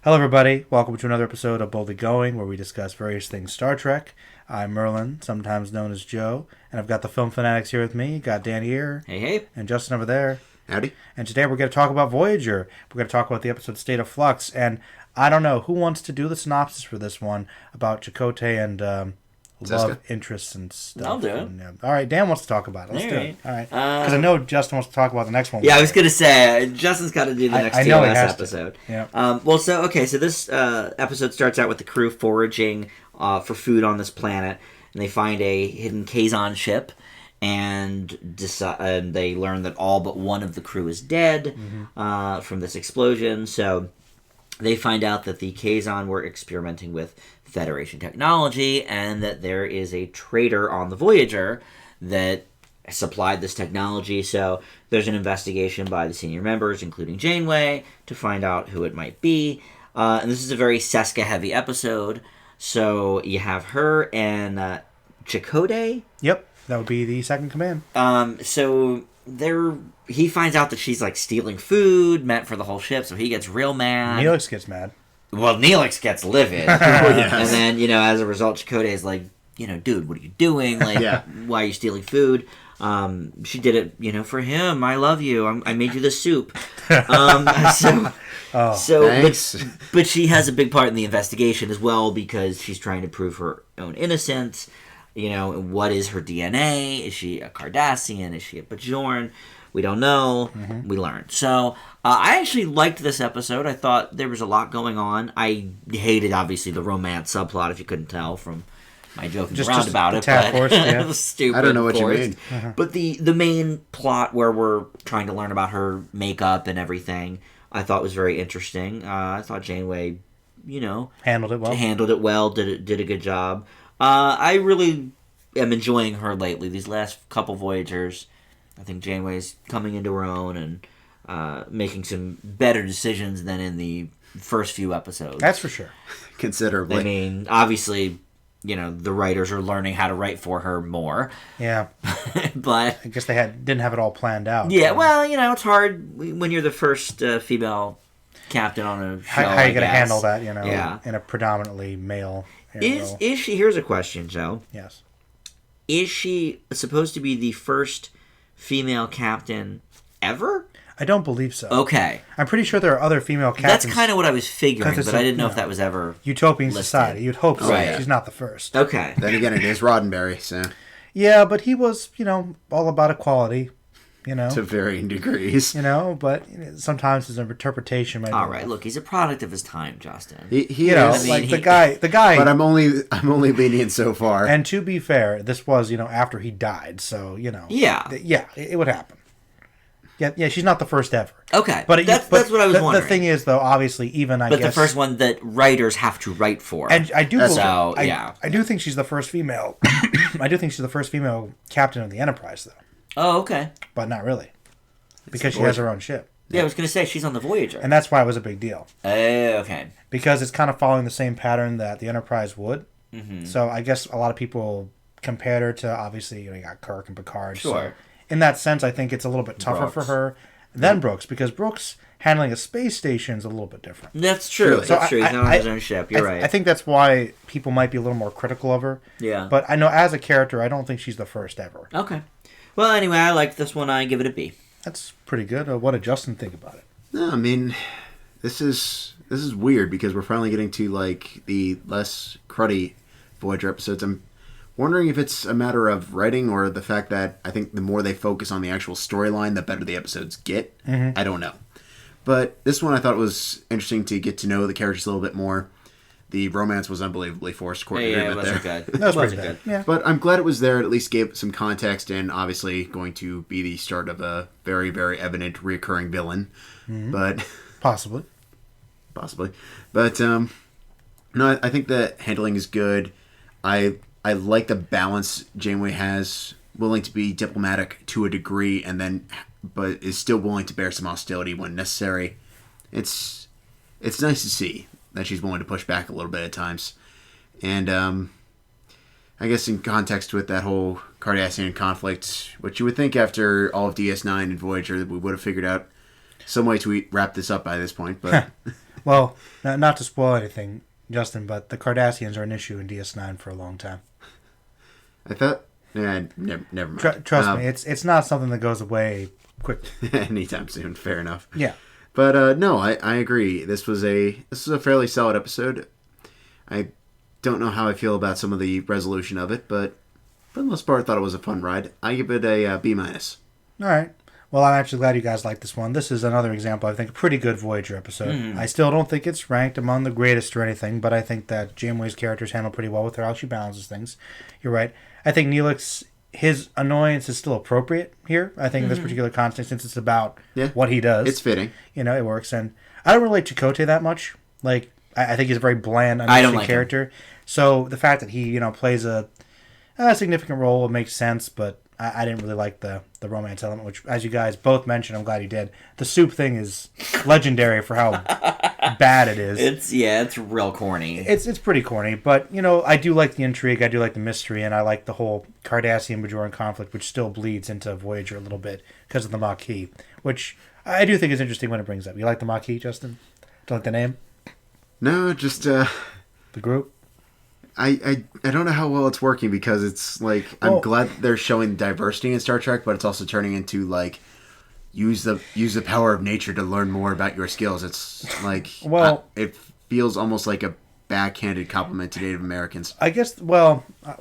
Hello, everybody. Welcome to another episode of Boldly Going, where we discuss various things Star Trek. I'm Merlin, sometimes known as Joe, and I've got the film fanatics here with me. Got Dan here. Hey, hey. And Justin over there. Howdy. And today we're going to talk about Voyager. We're going to talk about the episode State of Flux. And I don't know, who wants to do the synopsis for this one about Chakotay and love interests and stuff? I'll do it. And, all right, Dan wants to talk about it. Let's do it. All right. Because I know Justin wants to talk about the next one. Yeah, I was going to say, Justin's got to do the next TOS episode. Yeah. So this episode starts out with the crew foraging for food on this planet, and they find a hidden Kazon ship, and they learn that all but one of the crew is dead from this explosion. So they find out that the Kazon were experimenting with Federation technology, and that there is a traitor on the Voyager that supplied this technology. So there's an investigation by the senior members, including Janeway, to find out who it might be. And this is a very Seska-heavy episode. So you have her and Chakotay. Yep, that would be the second command. So he finds out that she's like stealing food meant for the whole ship, so he gets real mad. Neelix gets mad. Well, Neelix gets livid. And then, as a result, Chakotay is like, dude, what are you doing? Like, why are you stealing food? She did it, for him. I love you. I made you the soup. But she has a big part in the investigation as well, because she's trying to prove her own innocence. What is her DNA? Is she a Cardassian? Is she a Bajoran? We don't know. We learn. So I actually liked this episode. I thought there was a lot going on. I hated, obviously, the romance subplot, if you couldn't tell from my joking around about it. But it was stupid. I don't know what you mean. But the main plot where we're trying to learn about her makeup and everything, I thought was very interesting. I thought Janeway, handled it well. Did a good job. I really am enjoying her lately. These last couple Voyagers, I think Janeway's coming into her own and making some better decisions than in the first few episodes. That's for sure. Considerably. I mean, obviously, the writers are learning how to write for her more. Yeah. But I guess they didn't have it all planned out. Yeah, well, it's hard when you're the first female captain on a show. How are you going to handle that, Yeah. in a predominantly male Is she, here's a question, Joe. Yes. Is she supposed to be the first female captain ever? I don't believe so. Okay. I'm pretty sure there are other female captains. That's kind of what I was figuring, but I didn't know if that was ever utopian listed. society. You'd hope so. Right. She's not the first. Okay. Then again, it is Roddenberry, so... Yeah, but he was, all about equality, To varying degrees. But sometimes his interpretation might be all right, look, he's a product of his time, Justin. He is. The guy... But I'm only lenient so far. And to be fair, this was, after he died, so, Yeah. Yeah, it would happen. Yeah, she's not the first ever. Okay, but that's what I was wondering. The thing is, though, obviously, even I guess... But the first one that writers have to write for. And I do believe... I do think she's the first female... I do think she's the first female captain of the Enterprise, though. Oh, okay. But not really. Because she has her own ship. Yeah, I was going to say, she's on the Voyager. And that's why it was a big deal. Okay. Because it's kind of following the same pattern that the Enterprise would. Mm-hmm. So I guess a lot of people compared her to, obviously, you got Kirk and Picard. Sure. So in that sense, I think it's a little bit tougher for her than Brooks, because Brooks handling a space station is a little bit different. That's true. So That's true. He's not on his own ship. You're right. I think that's why people might be a little more critical of her. Yeah. But I know as a character, I don't think she's the first ever. Okay. Well, anyway, I like this one. I give it a B. That's pretty good. What did Justin think about it? No, I mean, this is weird, because we're finally getting to, the less cruddy Voyager episodes. I'm wondering if it's a matter of writing or the fact that I think the more they focus on the actual storyline, the better the episodes get. I don't know. But this one I thought was interesting to get to know the characters a little bit more. The romance was unbelievably forced. Yeah, it wasn't good. That was pretty good. Yeah. But I'm glad it was there. It at least gave some context, and obviously going to be the start of a very, very evident recurring villain. But Possibly. But no, I think the handling is good. I like the balance Janeway has, willing to be diplomatic to a degree, but is still willing to bear some hostility when necessary. It's nice to see that she's willing to push back a little bit at times. And I guess in context with that whole Cardassian conflict, what you would think after all of DS9 and Voyager that we would have figured out some way to wrap this up by this point, but... Well, not to spoil anything, Justin, but the Cardassians are an issue in DS9 for a long time. I thought. Yeah, never mind. Trust me, it's not something that goes away quickly. Anytime soon. Fair enough. Yeah. But no, I agree. This was a fairly solid episode. I don't know how I feel about some of the resolution of it, but for the most part, I thought it was a fun ride. I give it a B-. All right. Well, I'm actually glad you guys like this one. This is another example, I think, a pretty good Voyager episode. I still don't think it's ranked among the greatest or anything, but I think that Janeway's character's handled pretty well with her, how she balances things. You're right. I think Neelix, his annoyance is still appropriate here. I think in this particular context, since it's about what he does. It's fitting. It works. And I don't really like Chakotay that much. Like, I think he's a very bland, uninteresting character. So the fact that he, plays a significant role makes sense, but I didn't really like the romance element, which, as you guys both mentioned, I'm glad you did. The soup thing is legendary for how bad it is. It's real corny. It's pretty corny, but, I do like the intrigue, I do like the mystery, and I like the whole Cardassian-Bajoran conflict, which still bleeds into Voyager a little bit because of the Maquis, which I do think is interesting when it brings up. You like the Maquis, Justin? Don't like the name? No, just... The group? I don't know how well it's working because it's like I'm glad they're showing diversity in Star Trek, but it's also turning into like use the power of nature to learn more about your skills. It's like it feels almost like a backhanded compliment to Native Americans. I guess.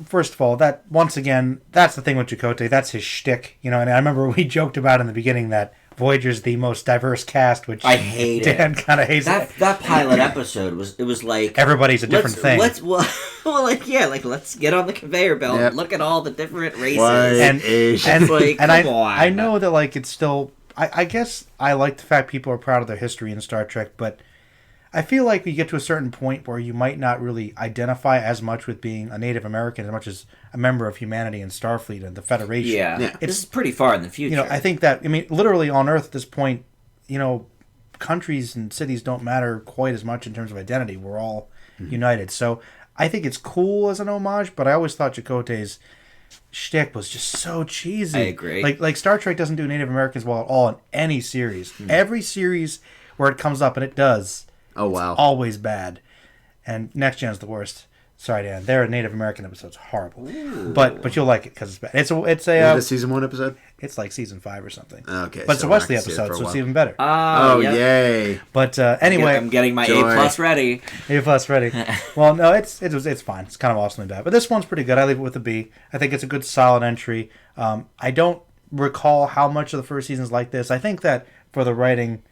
First of all, that once again, that's the thing with Chakotay. That's his shtick, And I remember we joked about in the beginning that Voyager's the most diverse cast, which I hate Dan kind of hates. That pilot episode was like everybody's a different thing. Let's get on the conveyor belt and look at all the different races. I know that like it's still. I guess I like the fact people are proud of their history in Star Trek, but I feel like we get to a certain point where you might not really identify as much with being a Native American as much as a member of humanity in Starfleet and the Federation. Yeah. This is pretty far in the future. I think that, literally on Earth at this point, countries and cities don't matter quite as much in terms of identity. We're all united. So I think it's cool as an homage, but I always thought Chakotay's shtick was just so cheesy. I agree. Like Star Trek doesn't do Native Americans well at all in any series. Every series where it comes up, and it does... Oh, wow. It's always bad. And Next Gen's the worst. Sorry, Dan. Their Native American episode's horrible. Ooh. But you'll like it because it's bad. It's a season 1 episode? It's like season 5 or something. Okay. But it's a Wesley episode, so it's even better. Yay. But anyway. I'm getting my A+ ready. A+ ready. Well, no, it's fine. It's kind of awesomely bad. But this one's pretty good. I leave it with a B. I think it's a good, solid entry. I don't recall how much of the first season's like this. I think that for the writing...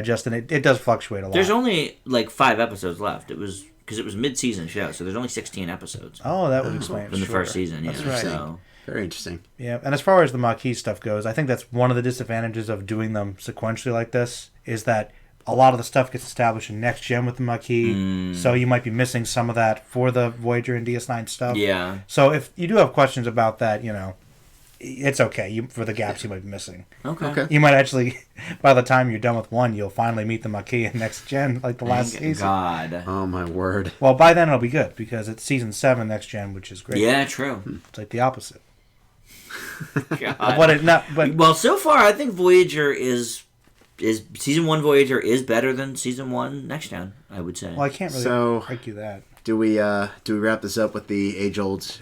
Justin, it does fluctuate a lot. There's only like 5 episodes left. It was because it was mid-season show, so there's only 16 episodes. Oh, that would explain it. From the first season. That's right. So. Very interesting. Yeah, and as far as the Maquis stuff goes, I think that's one of the disadvantages of doing them sequentially like this is that a lot of the stuff gets established in Next Gen with the Maquis, so you might be missing some of that for the Voyager and DS9 stuff. Yeah. So if you do have questions about that, it's okay for the gaps you might be missing. Okay. You might actually, by the time you're done with one, you'll finally meet the Maquis in Next Gen, like the last season. God. Oh, my word. Well, by then it'll be good, because it's season 7 Next Gen, which is great. Yeah, true. It's like the opposite. God. Well, so far, I think Voyager is season 1 Voyager is better than season 1 Next Gen, I would say. Well, I can't really argue that. Do we wrap this up with the age-old...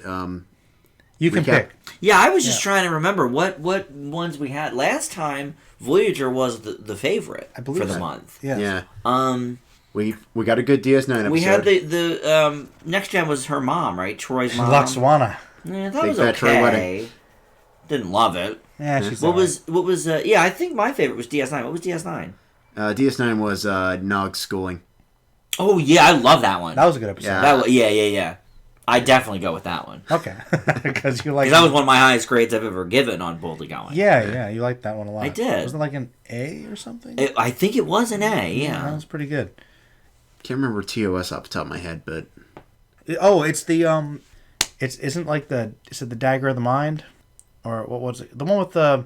You can pick. Yeah, I was just trying to remember what ones we had. Last time, Voyager was the favorite for the month. Yes. Yeah. We got a good DS9 episode. We had the Next Gen was her mom, right? Troy's mom. Laxwana. Yeah, that was okay. Didn't love it. Yeah, she's What was I think my favorite was DS9. What was DS9? DS9 was Nog schooling. Oh yeah, I love that one. That was a good episode. Yeah. I definitely go with that one. Okay. Because that was one of my highest grades I've ever given on Boldly Going. Yeah, you liked that one a lot. I did. Wasn't it like an A or something? I think it was an A, yeah. That was pretty good. Can't remember TOS off the top of my head, but... It's the, isn't like is it the Dagger of the Mind? Or what was it? The one with the...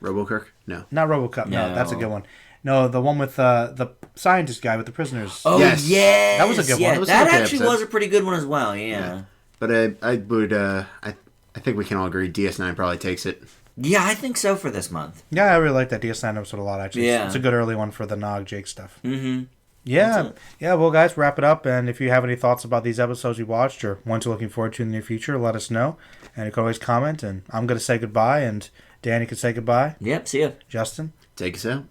RoboKirk? No. Not RoboCop, no, that's a good one. No, the one with the scientist guy with the prisoners. Oh, yes. That was a good one. That actually was a pretty good one as well, yeah. But I would, I think we can all agree DS9 probably takes it. Yeah, I think so for this month. Yeah, I really like that DS9 episode a lot, actually. Yeah. It's a good early one for the Nog Jake stuff. Mm-hmm. Yeah, yeah. Well, guys, wrap it up. And if you have any thoughts about these episodes you watched or ones you're looking forward to in the near future, let us know. And you can always comment. And I'm going to say goodbye, and Danny can say goodbye. Yep, see ya. Justin? Take us out.